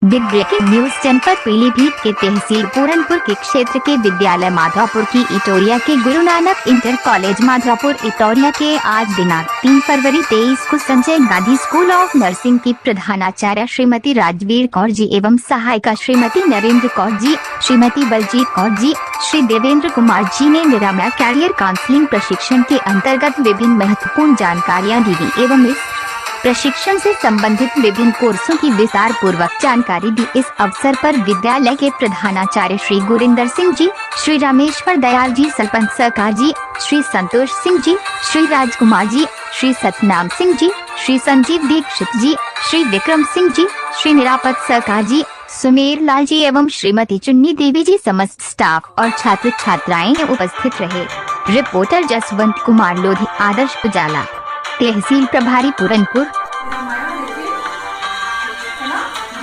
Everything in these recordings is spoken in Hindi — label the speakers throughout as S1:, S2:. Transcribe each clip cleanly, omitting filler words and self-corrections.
S1: बिग ब्रेकिंग न्यूज जनपद पीलीभीत के तहसील पूरनपुर के क्षेत्र के विद्यालय माधवपुर की इटोरिया के गुरु नानक इंटर कॉलेज माधवपुर इटोरिया के आज दिनांक 3 फरवरी 23 को Sanjay Gandhi school of nursing की प्रधानाचार्य श्रीमती राजवीर कौर जी एवं सहायिका श्रीमती नरेंद्र कौर जी, श्रीमती बलजीत कौर जी, श्री देवेंद्र कुमार जी ने निरामया कैरियर काउंसलिंग प्रशिक्षण के अंतर्गत विभिन्न महत्वपूर्ण जानकारियाँ दी एवं इस प्रशिक्षण से संबंधित विभिन्न कोर्सों की विस्तार पूर्वक जानकारी दी। इस अवसर पर विद्यालय के प्रधानाचार्य श्री गुरिंदर सिंह जी, श्री रामेश्वर दयाल जी, सरपंच सरकार जी, श्री संतोष सिंह जी, श्री राजकुमार जी, श्री सतनाम सिंह जी, श्री संजीव दीक्षित जी, श्री विक्रम सिंह जी, श्री निरापद सरकार जी, सुमेर लाल जी एवं श्रीमती चुन्नी देवी जी समस्त स्टाफ और छात्र छात्राएं उपस्थित रहे। रिपोर्टर जसवंत कुमार लोधी, आदर्श उजाला, तहसील प्रभारी पूरनपुर।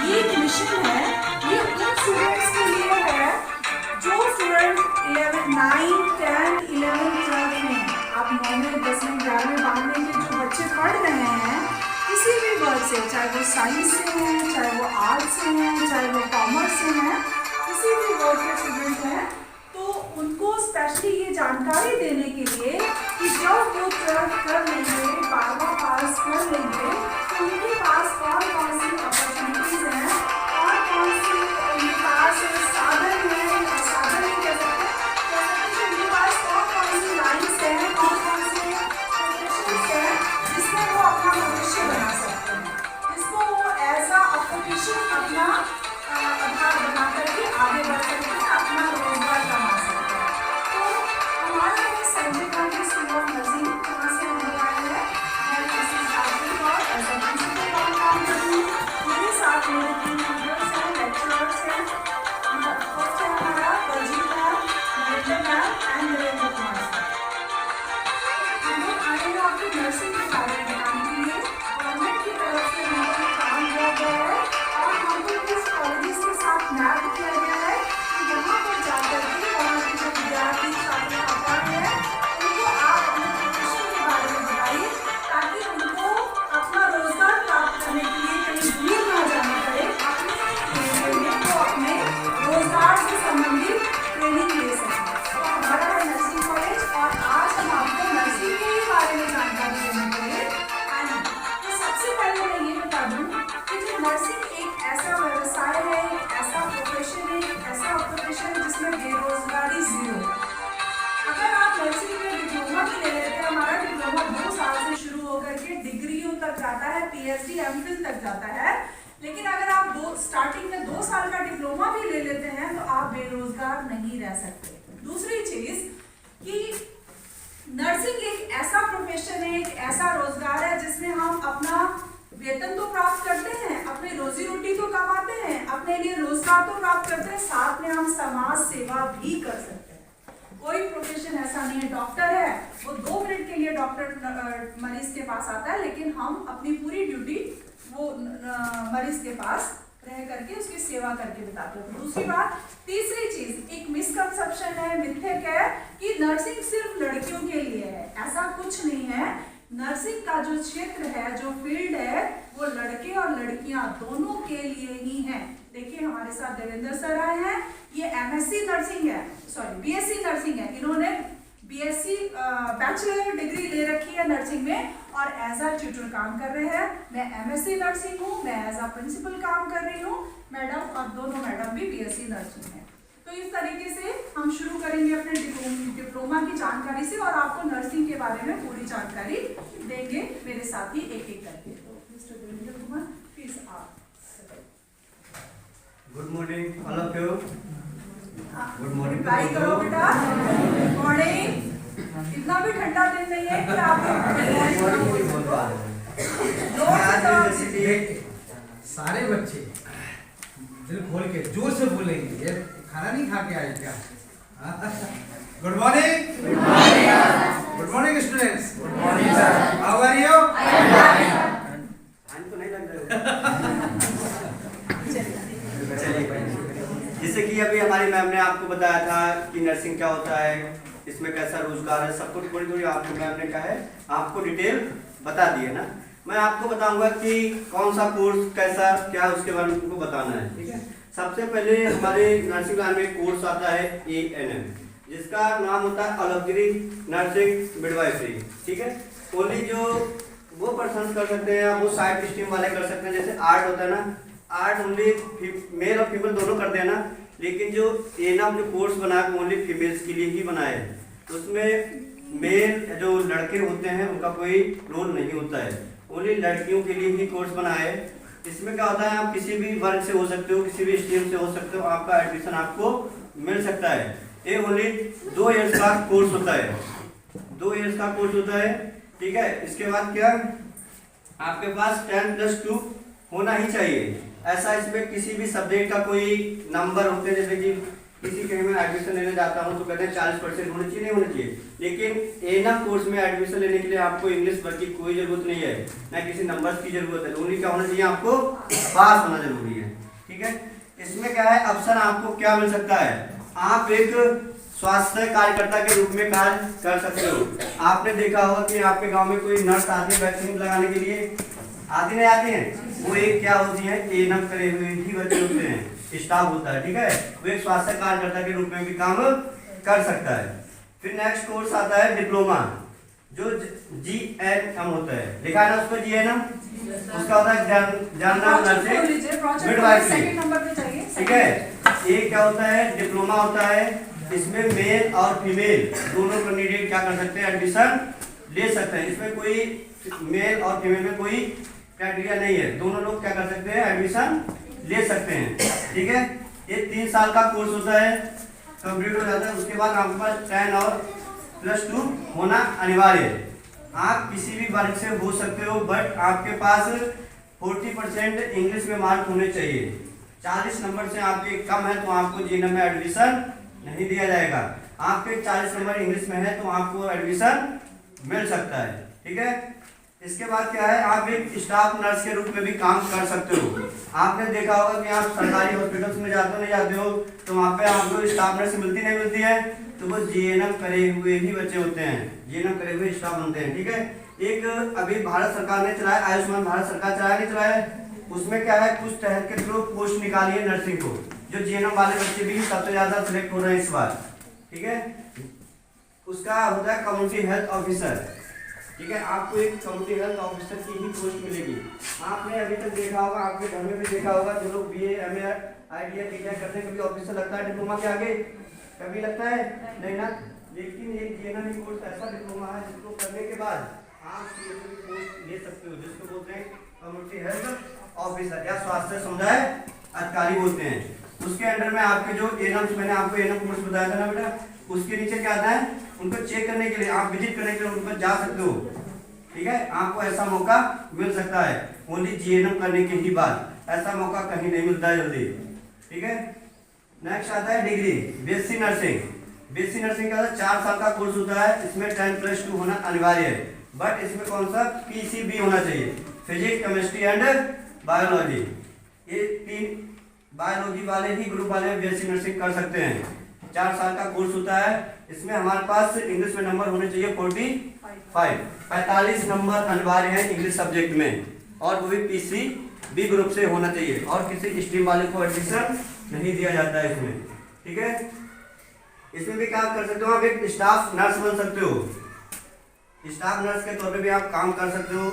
S2: ये एक मिशन है, ये उन स्टूडेंट्स के लिए है जो स्टूडेंट 11, 9, 10, 11, 12 में, आप 9वें, 10वें, 11वें, 12वें के जो बच्चे पढ़ रहे हैं किसी भी वर्ग से, चाहे वो साइंस से हैं, चाहे वो आर्ट्स से हैं, चाहे वो कॉमर्स से हैं, किसी भी वर्ग के स्टूडेंट हैं, तो उनको स्पेशली ये जानकारी देने के लिए कि जब वो 12th कर लेंगे, 12वां पास कर लेंगे, तो उनके पास कौन कौन सी अपॉर्चुनिटीज हैं और कौन सी उनके पास साधन है, साधन नहीं कह सकते, कि उनके पास कौन कौन सी लाइन्स हैं, कौन कौन से प्रोफेशंस हैं जिसमें वो अपना भविष्य बना सकते हैं, जिसको वो एज अ ऑक्यूपेशन अपना आधार बना करके आगे बढ़ सकते हैं, अपना रोजगार कमा सकते हैं। तो हमारे यहाँ Sanjay Gandhi school of nursing कहाँ से हम आए हैं, मैं मिसेस राजवीर और एज अ प्रिंसिपल काम कर रही हूँ। मेरे साथ मेरे 3 टीचर्स हैं, लेक्चरर्स हैं, फर्स्ट है हमारा Baljeet ma'am, Narendra ma'am and Narendra Kumar sir. हम लोग आए हैं आपको नर्सिंग के बारे में बताने के लिए। गवर्नमेंट की तरफ से हम लोग काम किया गया है और हमको कुछ कॉलेजेस के साथ मैप किया गया है कि यहाँ पर जाकर के वहाँ के जो विद्यार्थी छात्र छात्राएं हैं उनको आप अपने प्रोफेशन के बारे में बताइए, ताकि उनको अपना रोजगार प्राप्त करने के लिए कहीं दूर ना जाना पड़े, अपने एरिया में वो अपने रोजगार से संबंधित ट्रेनिंग ले सकें। तो हमारा है नर्सिंग कॉलेज और आज हम आपको नर्सिंग के बारे में जानकारी देने के लिए आए हैं। तो सबसे पहले मैं ये बता दूँ कि जो नर्सिंग एक ऐसा व्यवसाय है, एक ऐसा प्रोफेशन है, एक ऐसा ऑक्यूपेशन जिसमें बेरोजगारी जीरो है। अगर आप नर्सिंग में डिप्लोमा भी ले लेते हैं, हमारा डिप्लोमा 2 साल से शुरू होकर के डिग्रियों तक जाता है, पीएचडी एमफिल तक जाता है, लेकिन अगर आप स्टार्टिंग में 2 साल का डिप्लोमा भी ले लेते हैं तो आप बेरोजगार नहीं रह सकते। दूसरी चीज कि नर्सिंग एक ऐसा प्रोफेशन है, एक ऐसा रोजगार है जिसमें हम अपना वेतन तो प्राप्त करते हैं, अपनी रोजी रोटी तो कमाते हैं, अपने लिए रोजगार तो प्राप्त करते हैं, साथ में हम समाज सेवा भी कर सकते हैं। कोई प्रोफेशन ऐसा नहीं है, डॉक्टर है वो 2 मिनट के लिए डॉक्टर मरीज के पास आता है, लेकिन हम अपनी पूरी ड्यूटी वो मरीज के पास रह करके उसकी सेवा करके बिताते हैं। दूसरी बात, तीसरी चीज एक मिसकंसेप्शन है, मिथक है कि नर्सिंग सिर्फ लड़कियों के लिए है। ऐसा कुछ नहीं है। नर्सिंग का जो क्षेत्र है, जो फील्ड है, वो लड़के और लड़कियां दोनों के लिए ही है। देखिए हमारे साथ देवेंद्र सर आए हैं, ये एमएससी नर्सिंग है, सॉरी बीएससी नर्सिंग है, इन्होंने बीएससी बैचलर डिग्री ले रखी है नर्सिंग में और एज अ ट्यूटर काम कर रहे हैं। मैं एमएससी नर्सिंग हूँ, मैं एज अ प्रिंसिपल काम कर रही हूँ, मैडम और दोनों मैडम भी बीएससी नर्सिंग है। तो इस तरीके से हम शुरू करेंगे अपने डिप्लोमा की जानकारी से और आपको नर्सिंग के बारे में पूरी जानकारी देंगे मेरे साथ ही एक एक करके। तो मिस्टर देवेंद्र कुमार प्लीज आप।
S3: Good morning all of you. Good morning.
S2: Reply करो बेटा। Good morning. इतना भी ठंडा दिन नहीं है कि आप
S4: सारे बच्चे दिल खोल के जोर से बोलेंगे, ये खाना नहीं खा के आए क्या? Good morning. Good morning. Good morning students. Good morning sir. How are you?
S3: तो नहीं लग रहा। जैसे कि अभी हमारी मैम ने आपको बताया था कि नर्सिंग क्या होता है, इसमें कैसा रोजगार है, सब कुछ थोड़ी थोड़ी आपको मैम ने कहा है, आपको डिटेल बता दी है ना। मैं आपको बताऊंगा कि कौन सा कोर्स कैसा क्या उसके बारे में तुमको बताना है, ठीक है। सबसे पहले हमारे नर्सिंग लाइन में कोर्स आता है ANM, जिसका नाम होता है अलगरी नर्सिंग मिडवाइफरी, ठीक है। ओनली जो वो पर्सन कर सकते हैं, वो साइड स्ट्रीम वाले कर सकते हैं। जैसे आर्ट होता है ना, आर्ट ओनली मेल और फीमेल दोनों करते हैं ना, लेकिन जो ANM जो कोर्स बना है ओनली फीमेल्स के लिए ही बना है। उसमें मेल जो लड़के होते हैं उनका कोई रोल नहीं होता है, ओनली लड़कियों के लिए ही कोर्स बना है। इसमें क्या होता है, आप किसी भी वर्ग से हो सकते हो, किसी भी स्ट्रीम से हो सकते हो, आपका एडमिशन आपको मिल सकता है। ये ओनली 2 इयर्स का कोर्स होता है, 2 इयर्स का कोर्स होता है, ठीक है। इसके बाद क्या, आपके पास 10+2 होना ही चाहिए। ऐसा इसमें किसी भी सब्जेक्ट का कोई नंबर होते हैं, जैसे कि किसी कहीं में एडमिशन लेने जाता हूँ तो कहते हैं 40% होने चाहिए, नहीं होने चाहिए। लेकिन ANM कोर्स में एडमिशन लेने के लिए आपको इंग्लिश वर्ग की कोई जरूरत नहीं है, ना किसी नंबर्स की जरूरत है। ओनली क्या होना चाहिए, आपको पास होना जरूरी है, ठीक है। इसमें क्या है, ऑप्शन आपको क्या मिल सकता है, आप एक स्वास्थ्य कार्यकर्ता के रूप में कार्य कर सकते हो। आपने देखा होगा कि आपके गाँव में कोई नर्स आती है वैक्सीन लगाने के लिए, आती नहीं आती है, वो एक क्या होती है, ANM करे हुए ही बच्चे होते हैं, स्टाफ होता है, ठीक है। वो एक स्वास्थ्य कार्यकर्ता के रूप में भी काम कर सकता है। फिर नेक्स्ट कोर्स आता है डिप्लोमा, जो GNM होता है, लिखा है ना उसको GNM, उसका होता है जनरल नर्सिंग मिडवाइफरी, ठीक है। ये क्या होता है, डिप्लोमा होता है। इसमें मेल और फीमेल दोनों कैंडिडेट क्या कर सकते हैं, एडमिशन ले सकते हैं। इसमें कोई मेल और फीमेल में कोई क्राइटेरिया नहीं है, दोनों लोग क्या कर सकते हैं, एडमिशन ले सकते हैं, ठीक है। ये 3 साल का कोर्स होता है, कंप्लीट हो जाता है। उसके बाद आपके पास 10 और +2 होना अनिवार्य है। आप किसी भी वर्ग से हो सकते हो, बट आपके पास 40% इंग्लिश में मार्क होने चाहिए। 40 नंबर से आपके कम है तो आपको GNM में एडमिशन नहीं दिया जाएगा। आपके 40 नंबर इंग्लिश में है तो आपको एडमिशन मिल सकता है, ठीक है। इसके बाद क्या है, आप एक स्टाफ नर्स के रूप में भी काम कर सकते हो। आपने देखा होगा कि आप सरकारी हॉस्पिटल्स में जाते हो नहीं जाते हो, तो वहाँ पे आपको स्टाफ नर्स मिलती नहीं मिलती है, तो वो GNM करे हुए ही बच्चे होते हैं, GNM करे हुए स्टाफ बनते हैं, ठीक है। एक अभी भारत सरकार ने चलाया, आयुष्मान भारत सरकार चलाया नहीं चलाया, उसमें क्या है, कुछ तहत के थ्रू पोस्ट निकाली है नर्सिंग को, जो GNM वाले बच्चे भी सबसे ज्यादा सिलेक्ट हो रहे हैं इस बार, ठीक है। उसका होता है कम्युनिटी हेल्थ ऑफिसर, ठीक है। आपको एक कम्युनिटी हेल्थ ऑफिसर की ही पोस्ट मिलेगी। आपने अभी तक देखा होगा, आपके घर में भी देखा होगा, जो लोग BA MA ITI TTI करते हैं, कभी ऑफिसर लगता है डिप्लोमा के आगे, कभी लगता है नहीं ना। लेकिन ये GNM कोर्स ऐसा डिप्लोमा है जिसको करने के बाद आप CSO की पोस्ट ले सकते हो, जिसको बोलते हैं कम्युनिटी हेल्थ ऑफिसर या स्वास्थ्य समुदाय अधिकारी बोलते हैं। उसके अंडर में आपके जो ANM, मैंने आपको ANM कोर्स बताया था ना बेटा, उसके नीचे क्या आता है, उनको चेक करने के लिए, आप विजिट करने के लिए उन पर जा सकते हो, ठीक है। आपको ऐसा मौका मिल सकता है ओनली GNM करने के ही बाद, ऐसा मौका कहीं नहीं मिलता है जल्दी, ठीक है। नेक्स्ट आता है degree, BSc nursing. BSc nursing का 4 साल का कोर्स होता है, इसमें 10+2 होना अनिवार्य है, बट इसमें कौन सा PCB होना चाहिए, फिजिक्स केमिस्ट्री एंड बायोलॉजी। ये 3 बायोलॉजी वाले ही ग्रुप वाले BSc नर्सिंग कर सकते हैं। 4 साल का कोर्स होता है। इसमें हमारे पास इंग्लिश में नंबर होने चाहिए 45 नंबर अनिवार्य है इंग्लिश सब्जेक्ट में, और वो भी PCB ग्रुप से होना चाहिए, और किसी स्ट्रीम वाले को एडमिशन नहीं दिया जाता है इसमें, ठीक है। इसमें भी क्या कर सकते हो, आप एक स्टाफ नर्स बन सकते हो, स्टाफ नर्स के तौर पे भी आप काम कर सकते हो।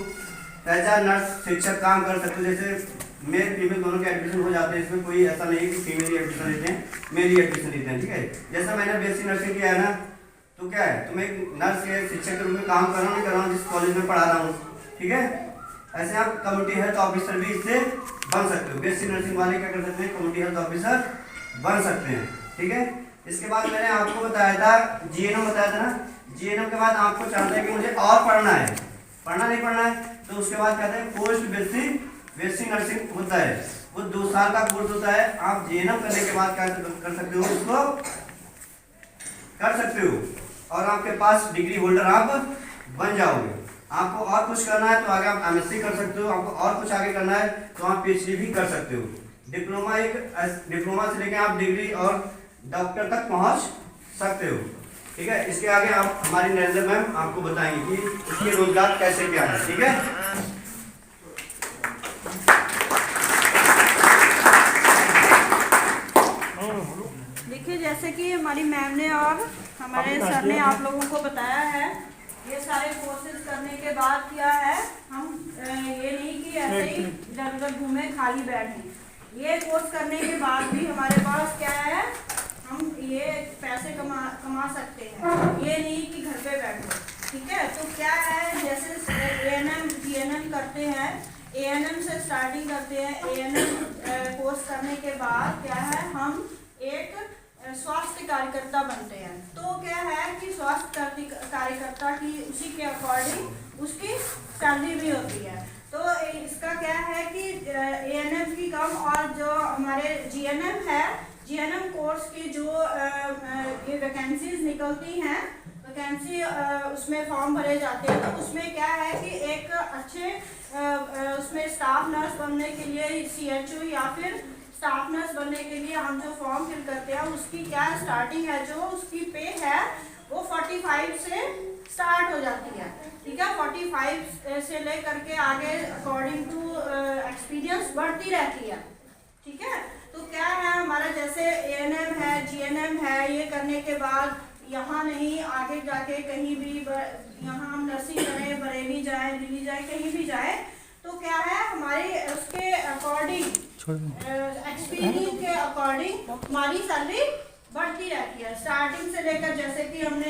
S3: HR नर्स शिक्षक काम कर सकते हो, जैसे मेल फीमेल दोनों के एडमिशन हो जाते हैं। इसमें कोई ऐसा नहीं है कि फीमेल ही एडमिशन लेते हैं, मेल ही एडमिशन लेते हैं, ठीक है। जैसा मैंने BSc नर्सिंग किया है ना, तो क्या है, तुम एक नर्स के शिक्षक के रूप में काम कर रहा हूँ, नहीं कर रहा हूँ, जिस कॉलेज में पढ़ा रहा हूँ, ठीक है। ऐसे आप कम्युनिटी हेल्थ ऑफिसर भी इससे बन सकते हो। BSc नर्सिंग वाले क्या कर सकते हैं, कम्युनिटी हेल्थ ऑफिसर बन सकते हैं, ठीक है। इसके बाद मैंने आपको बताया था GNM बताया था ना, GNM के बाद आपको चाहते हैं कि मुझे और पढ़ना है, पढ़ना नहीं पढ़ना है, तो उसके बाद कहते हैं पोस्ट बेसिक नर्सिंग होता है, वो 2 साल का कोर्स होता है। आप GNM करने के बाद क्या कर सकते हो, उसको कर सकते हो, और आपके पास डिग्री होल्डर आप बन जाओगे। आपको और कुछ करना है तो आगे आप MSc कर सकते हो, आपको और कुछ आगे करना है तो आप PhD भी कर सकते हो। डिप्लोमा से लेकर आप डिग्री और डॉक्टर तक पहुंच सकते हो, ठीक है। इसके आगे आप हमारी नरेंद्र मैम आपको बताएंगे कि इसके रोजगार कैसे क्या है, ठीक है।
S5: जैसे कि हमारी मैम ने और हमारे सर ने आप लोगों को बताया है, ये सारे कोर्सेज करने के बाद क्या है, हम ये नहीं कि ऐसे ही इधर उधर घूमे खाली बैठे। ये कोर्स करने के बाद भी हमारे पास क्या है, हम ये पैसे कमा सकते हैं, ये नहीं कि घर पे बैठो। ठीक है, तो क्या है, जैसे ANM GNM करते हैं, ANM से स्टार्टिंग करते हैं। ANM कोर्स करने के बाद क्या है, हम एक स्वास्थ्य कार्यकर्ता बनते हैं। तो क्या है कि स्वास्थ्य कार्यकर्ता की उसी के अकॉर्डिंग उसकी सैलरी भी होती है। तो इसका क्या है कि ANM की कम, और जो हमारे GNM है, GNM कोर्स की जो ये वैकेंसीज निकलती हैं, वैकेंसी उसमें फॉर्म भरे जाते हैं। तो उसमें क्या है कि एक अच्छे उसमें स्टाफ नर्स बनने के लिए CHO या फिर स्टाफ नर्स बनने के लिए हम जो फॉर्म फिल करते हैं, उसकी क्या स्टार्टिंग है, जो उसकी पे है वो 45 से स्टार्ट हो जाती है। ठीक है, 45 से लेकर के आगे अकॉर्डिंग टू एक्सपीरियंस बढ़ती रहती है। ठीक है, तो क्या है, हमारा जैसे ANM है, GNM है, ये करने के बाद यहाँ नहीं, आगे जाके कहीं भी यहाँ हम नर्सिंग करें, बरेली जाए, दिल्ली जाए, कहीं भी जाए, तो क्या है, हमारे उसके अकॉर्डिंग एक्सपीरियंस के अकॉर्डिंग हमारी सैलरी बढ़ती रहती है। स्टार्टिंग से लेकर जैसे कि हमने